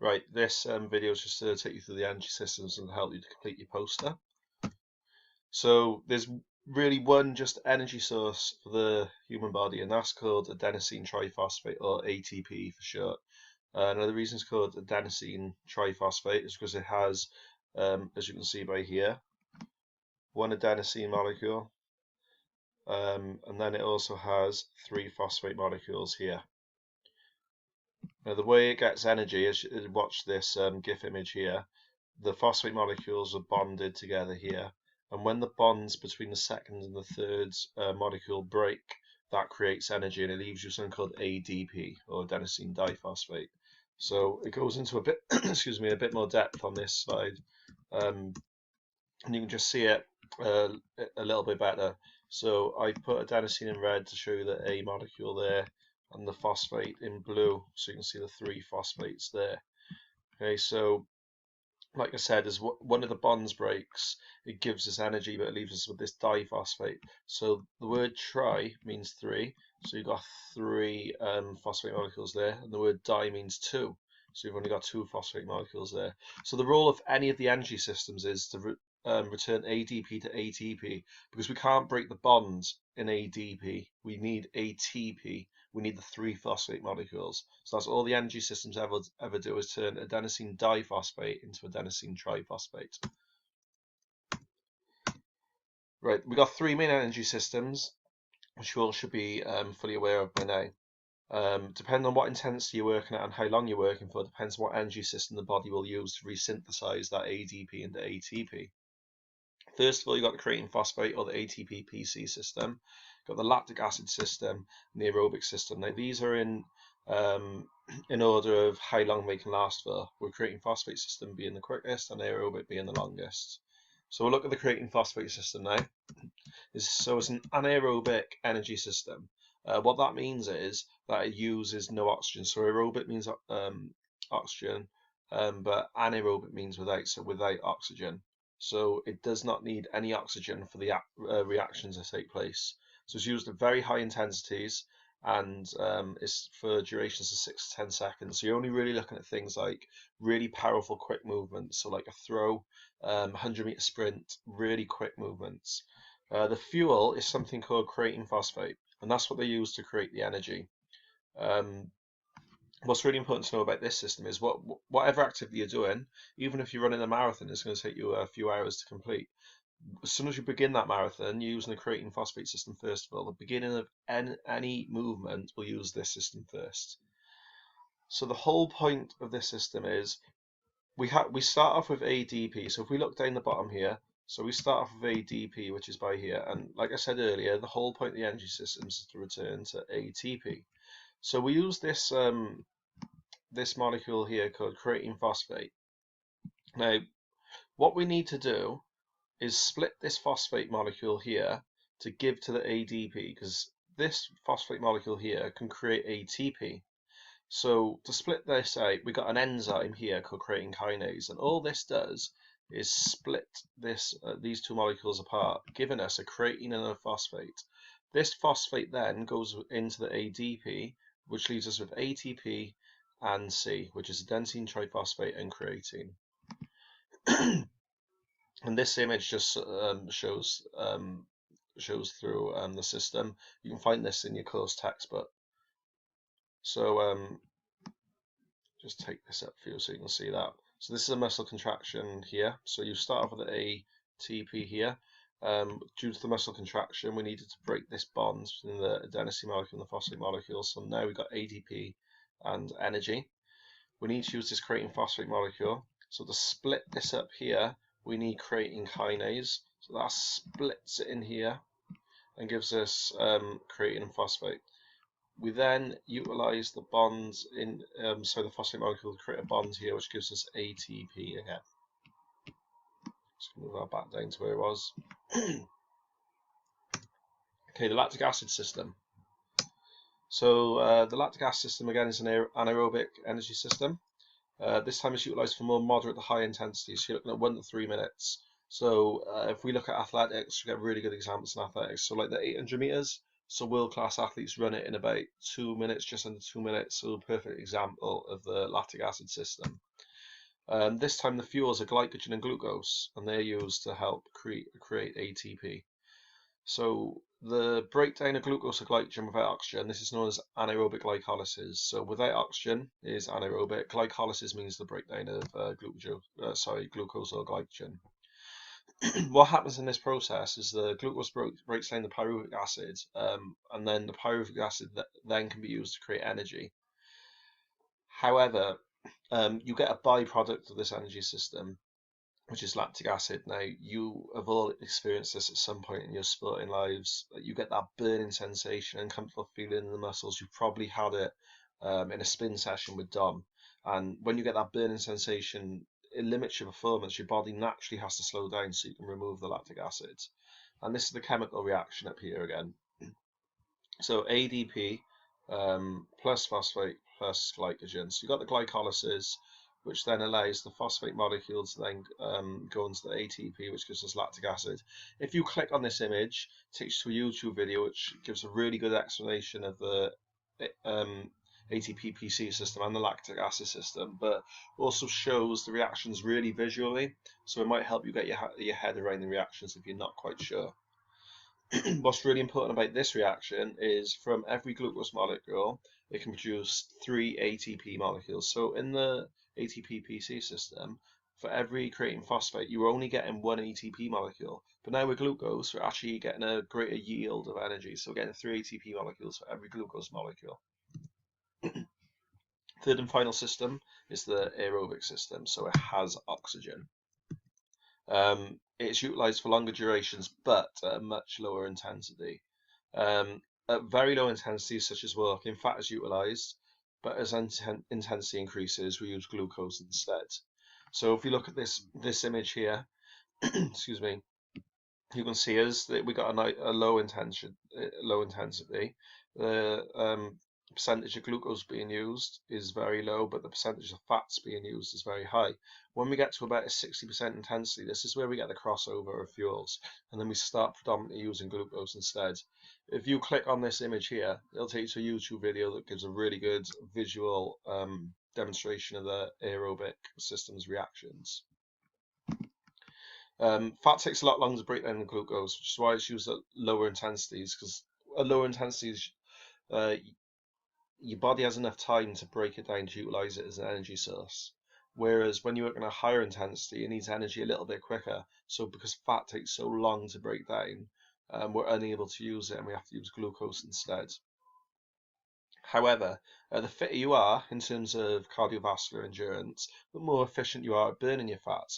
Right, this video is just to take you through the energy systems and help you to complete your poster. So there's really one just energy source for the human body, and that's called adenosine triphosphate, or ATP for short. Now the reason it's called adenosine triphosphate is because it has, as you can see by here, one adenosine molecule, and then it also has 3 phosphate molecules here. Now the way it gets energy is, watch this GIF image here. The phosphate molecules are bonded together here, and when the bonds between the second and the third molecule break, that creates energy, and it leaves you something called ADP, or adenosine diphosphate. So it goes into a bit, excuse me, a bit more depth on this slide, and you can just see it a little bit better. So I put adenosine in red to show you the A molecule there, and the phosphate in blue, so you can see the 3 phosphates there. Okay, so like I said, as one of the bonds breaks, it gives us energy, but it leaves us with this diphosphate. So the word tri means 3, so you've got 3 phosphate molecules there, and the word di means 2, so you've only got 2 phosphate molecules there. So the role of any of the energy systems is to return ADP to ATP, because we can't break the bonds in ADP. We need ATP. We need the 3 phosphate molecules. So that's all the energy systems ever do, is turn adenosine diphosphate into adenosine triphosphate. Right, we got 3 main energy systems, which you all should be fully aware of by now. Depending on what intensity you're working at and how long you're working for, depends on what energy system the body will use to resynthesize that ADP into ATP. First of all, you've got the creatine phosphate, or the ATP-PC system. You've got the lactic acid system and the aerobic system. Now these are in order of how long they can last for, with creatine phosphate system being the quickest and aerobic being the longest. So we'll look at the creatine phosphate system now. So it's an anaerobic energy system. What that means is that it uses no oxygen. So aerobic means oxygen, but anaerobic means without, so without oxygen. So it does not need any oxygen for the reactions that take place. So it's used at very high intensities, and it's for durations of 6 to 10 seconds. So you're only really looking at things like really powerful quick movements, so like a throw, 100-meter sprint, really quick movements. The fuel is something called creatine phosphate, and that's what they use to create the energy. What's really important to know about this system is whatever activity you're doing, even if you're running a marathon, it's going to take you a few hours to complete. As soon as you begin that marathon, you're using the creatine phosphate system first of all. The beginning of any movement will use this system first. So the whole point of this system is we start off with ADP. So if we look down the bottom here, so we start off with ADP, which is by here, and like I said earlier, the whole point of the energy system is to return to ATP. So we use this this molecule here called creatine phosphate. Now, what we need to do is split this phosphate molecule here to give to the ADP, because this phosphate molecule here can create ATP. So to split this out, we got an enzyme here called creatine kinase, and all this does is split these 2 molecules apart, giving us a creatine and a phosphate. This phosphate then goes into the ADP, which leaves us with ATP and C, which is adenosine triphosphate and creatine. And this image just shows through the system. You can find this in your course textbook. So just take this up for you so you can see that. So this is a muscle contraction here. So you start off with the ATP here. Due to the muscle contraction, we needed to break this bond between the adenosine molecule and the phosphate molecule. So now we've got ADP and energy. We need to use this creatine phosphate molecule. So to split this up here, we need creatine kinase. So that splits it in here and gives us creatine and phosphate. We then utilize the bonds in, so the phosphate molecule to create a bond here, which gives us ATP again. Just move that back down to where it was. Okay, the lactic acid system. So the lactic acid system again is an anaerobic energy system. This time it's utilized for more moderate to high intensity. So you're looking at 1 to 3 minutes. So if we look at athletics, we get really good examples in athletics. So like the 800 meters. So world-class athletes run it in about 2 minutes, just under 2 minutes. So a perfect example of the lactic acid system. This time the fuels are glycogen and glucose, and they're used to help create ATP. So the breakdown of glucose or glycogen without oxygen, this is known as anaerobic glycolysis. So without oxygen is anaerobic. Glycolysis means the breakdown of glucose or glycogen. What happens in this process is the glucose breaks down the pyruvic acid, and then the pyruvic acid then can be used to create energy. However, you get a byproduct of this energy system, which is lactic acid. Now, you have all experienced this at some point in your sporting lives. You get that burning sensation and comfortable feeling in the muscles. You've probably had it in a spin session with Dom. And when you get that burning sensation, it limits your performance. Your body naturally has to slow down so you can remove the lactic acid. And this is the chemical reaction up here again. So ADP plus phosphate plus glycogen. So you've got the glycolysis, which then allows the phosphate molecule to then go into the ATP, which gives us lactic acid. If you click on this image, it takes you to a YouTube video, which gives a really good explanation of the ATP-PC system and the lactic acid system, but also shows the reactions really visually, so it might help you get your head around the reactions if you're not quite sure. What's really important about this reaction is from every glucose molecule, it can produce 3 ATP molecules. So in the ATP-PC system, for every creatine phosphate, you're only getting 1 ATP molecule. But now with glucose, we're actually getting a greater yield of energy. So we're getting 3 ATP molecules for every glucose molecule. Third and final system is the aerobic system. So it has oxygen. It's utilized for longer durations, but at a much lower intensity. At very low intensities, such as walking, fat is utilized, but as intensity increases, we use glucose instead. So if you look at this image here, excuse me, you can see we got a low intensity. The percentage of glucose being used is very low, but the percentage of fats being used is very high. When we get to about a 60% intensity, this is where we get the crossover of fuels, and then we start predominantly using glucose instead. If you click on this image here, it'll take you to a YouTube video that gives a really good visual demonstration of the aerobic system's reactions. Fat takes a lot longer to break down than glucose, which is why it's used at lower intensities, because at lower intensities, your body has enough time to break it down to utilize it as an energy source. Whereas when you work on a higher intensity, it needs energy a little bit quicker. So because fat takes so long to break down, we're unable to use it and we have to use glucose instead. However, the fitter you are in terms of cardiovascular endurance, the more efficient you are at burning your fat.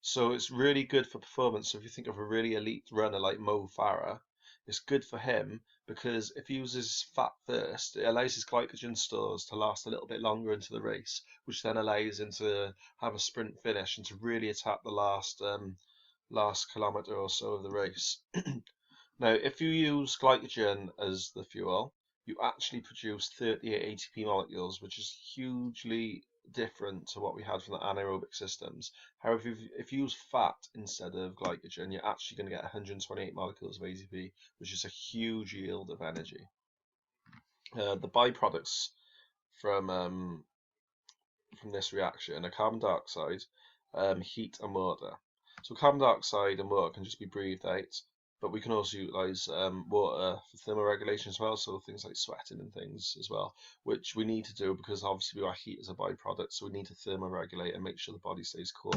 So it's really good for performance. So if you think of a really elite runner like Mo Farah, it's good for him because if he uses fat first, it allows his glycogen stores to last a little bit longer into the race, which then allows him to have a sprint finish and to really attack the last kilometer or so of the race. Now, if you use glycogen as the fuel, you actually produce 38 ATP molecules, which is hugely different to what we had from the anaerobic systems. However, if you use fat instead of glycogen, you're actually going to get 128 molecules of ATP, which is a huge yield of energy. The byproducts from this reaction are carbon dioxide, heat, and water. So carbon dioxide and water can just be breathed out, but we can also utilize water for thermoregulation as well, so things like sweating and things as well, which we need to do because obviously we got heat as a byproduct, so we need to thermoregulate and make sure the body stays cool.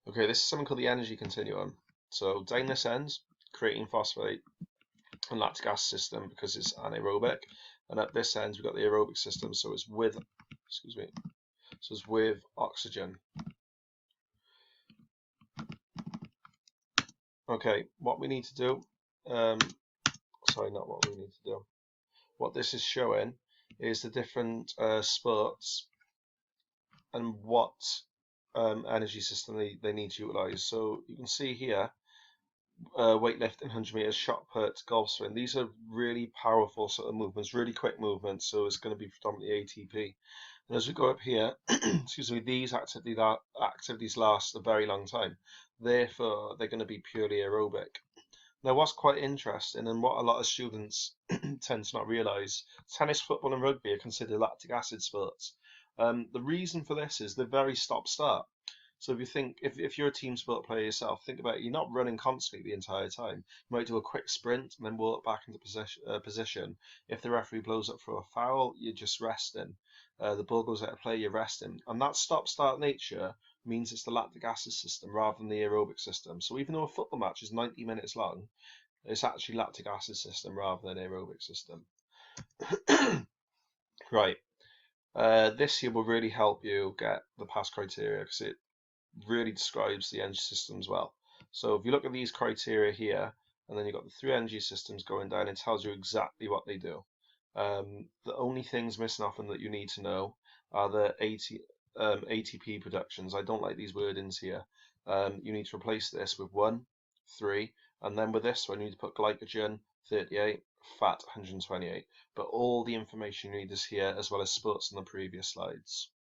Okay, this is something called the energy continuum. So down this end, creatine phosphate and lactic acid system because it's anaerobic, and at this end we've got the aerobic system, so it's with, excuse me, so it's with oxygen. Okay, what we need to do, sorry, not what we need to do. What this is showing is the different sports and what energy system they need to utilize. So you can see here, weightlifting, 100 meters, shot put, golf swing. These are really powerful sort of movements, really quick movements. So it's going to be predominantly ATP. And as we go up here, excuse me, these activities last a very long time. Therefore, they're going to be purely aerobic. Now, what's quite interesting and what a lot of students tend to not realise, tennis, football and rugby are considered lactic acid sports. The reason for this is they're very stop-start. So if you think, if you're a team sport player yourself, think about it, you're not running constantly the entire time. You might do a quick sprint and then walk back into position. If the referee blows up for a foul, you're just resting. The ball goes out of play, you're resting. And that stop-start nature means it's the lactic acid system rather than the aerobic system. So even though a football match is 90 minutes long, it's actually lactic acid system rather than aerobic system. Right. This here will really help you get the pass criteria because it really describes the energy systems well. So if you look at these criteria here, and then you've got the 3 energy systems going down, it tells you exactly what they do. The only things missing off them that you need to know are the ATP productions. I don't like these wordings here. You need to replace this with 1, 3, and then with this one you need to put glycogen 38, fat 128. But all the information you need is here, as well as sports on the previous slides.